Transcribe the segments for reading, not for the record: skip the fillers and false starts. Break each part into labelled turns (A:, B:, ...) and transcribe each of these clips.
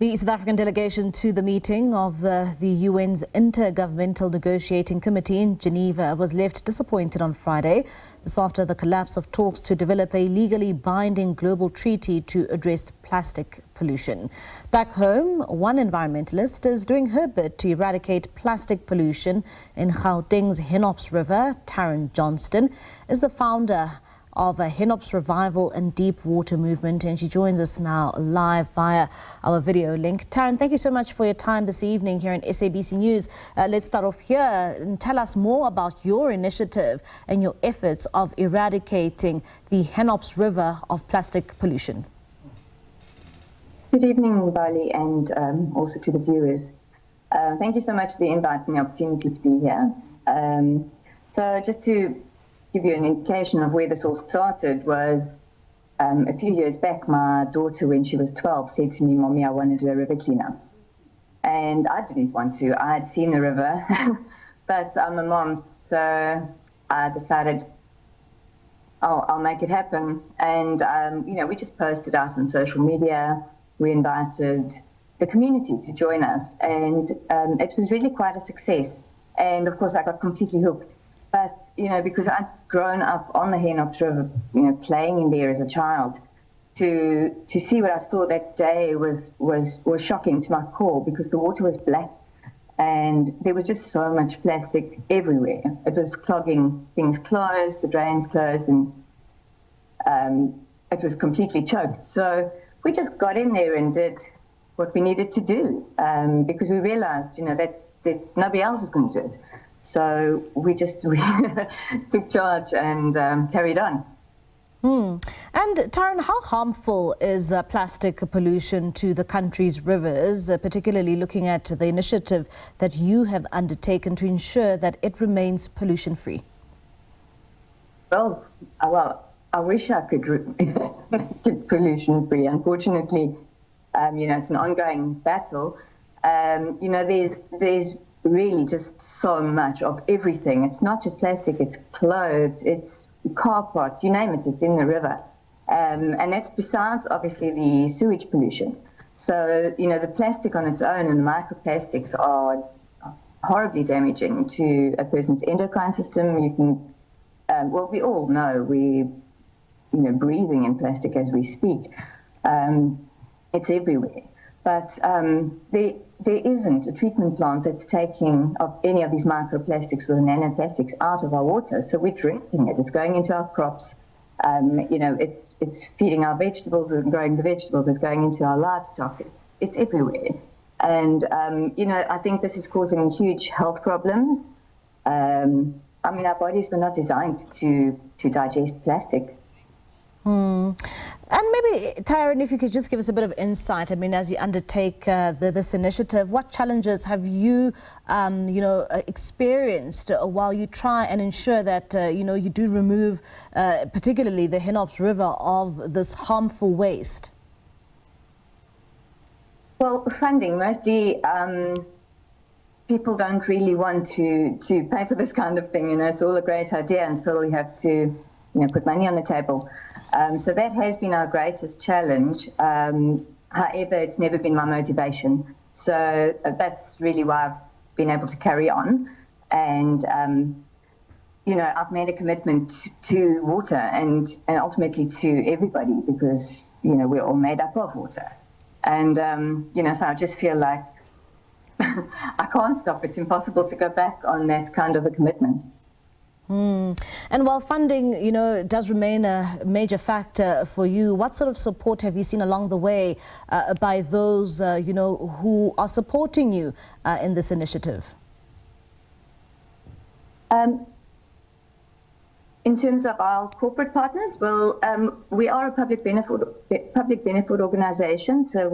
A: The South African delegation to the meeting of the UN's Intergovernmental Negotiating Committee in Geneva was left disappointed on Friday. This after the collapse of talks to develop a legally binding global treaty to address plastic pollution. Back home, one environmentalist is doing her bit to eradicate plastic pollution in Gauteng's Hennops River. Tarryn Johnston is the founder of a Hennops Revival and Deep Water Movement, and she joins us now live via our video link. Tarryn, thank you so much for your time this evening here in SABC News. Let's start off here and tell us more about your initiative and your efforts of eradicating the Hennops River of plastic pollution.
B: Good evening, Bali, and also to the viewers. Thank you so much for the invite and the opportunity to be here. So just to give you an indication of where this all started was a few years back, my daughter, when she was 12, said to me, "Mommy, I want to do a river cleanup." And I didn't want to. I had seen the river, but I'm a mom, so I decided I'll make it happen. And, we just posted out on social media. We invited the community to join us, and it was really quite a success. And, of course, I got completely hooked. But, because I'd grown up on the Hennops River, playing in there as a child, to see what I saw that day was shocking to my core, because the water was black and there was just so much plastic everywhere. It was clogging things closed, the drains closed, and it was completely choked. So we just got in there and did what we needed to do, because we realized, that nobody else is going to do it. So we just took charge and carried on.
A: And Tarryn, how harmful is plastic pollution to the country's rivers, particularly looking at the initiative that you have undertaken to ensure that it remains pollution-free?
B: Well, I wish I could make it pollution-free. Unfortunately, it's an ongoing battle. There's really just so much of everything. It's not just plastic, it's clothes, it's car parts, you name it, it's in the river. And that's besides, obviously, the sewage pollution. So, the plastic on its own and the microplastics are horribly damaging to a person's endocrine system. You can, we all know we're, breathing in plastic as we speak. It's everywhere. But there isn't a treatment plant that's taking of any of these microplastics or nanoplastics out of our water. So we're drinking it. It's going into our crops. It's feeding our vegetables and growing the vegetables. It's going into our livestock. It's everywhere. And, I think this is causing huge health problems. Our bodies were not designed to digest plastic.
A: And maybe, Tarryn, if you could just give us a bit of insight, as you undertake this initiative, what challenges have you, experienced while you try and ensure that, you do remove, particularly the Hennops River, of this harmful waste?
B: Well, funding. Mostly people don't really want to pay for this kind of thing. It's all a great idea until you have to, put money on the table. So that has been our greatest challenge. However, it's never been my motivation. So that's really why I've been able to carry on. And, I've made a commitment to water and ultimately to everybody, because, we're all made up of water. And, so I just feel like I can't stop. It's impossible to go back on that kind of a commitment.
A: And while funding, does remain a major factor for you, what sort of support have you seen along the way by those, who are supporting you in this initiative?
B: In terms of our corporate partners, well, we are a public benefit organization, so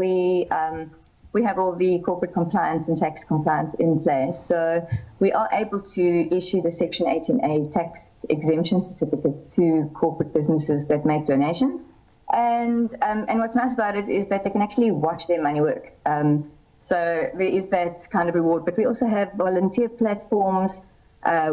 B: we have all the corporate compliance and tax compliance in place. So we are able to issue the Section 18A tax exemption certificate to corporate businesses that make donations. And what's nice about it is that they can actually watch their money work. So there is that kind of reward. But we also have volunteer platforms.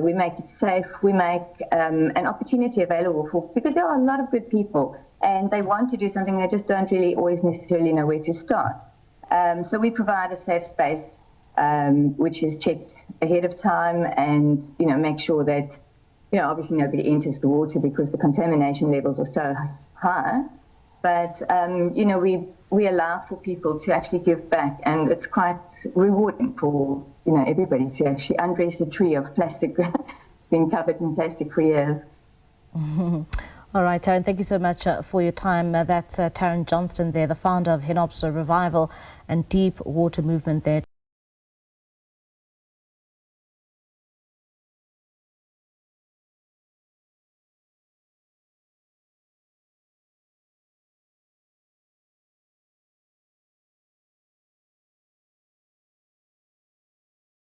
B: We make it safe. We make an opportunity available because there are a lot of good people and they want to do something, they just don't really always necessarily know where to start. So we provide a safe space, which is checked ahead of time, and make sure that obviously nobody enters the water because the contamination levels are so high. But we allow for people to actually give back, and it's quite rewarding for everybody to actually undress a tree of plastic. It's been covered in plastic for years.
A: All right, Tarryn, thank you so much for your time. That's Tarryn Johnston there, the founder of Hennops Revival and Deep Water Movement there.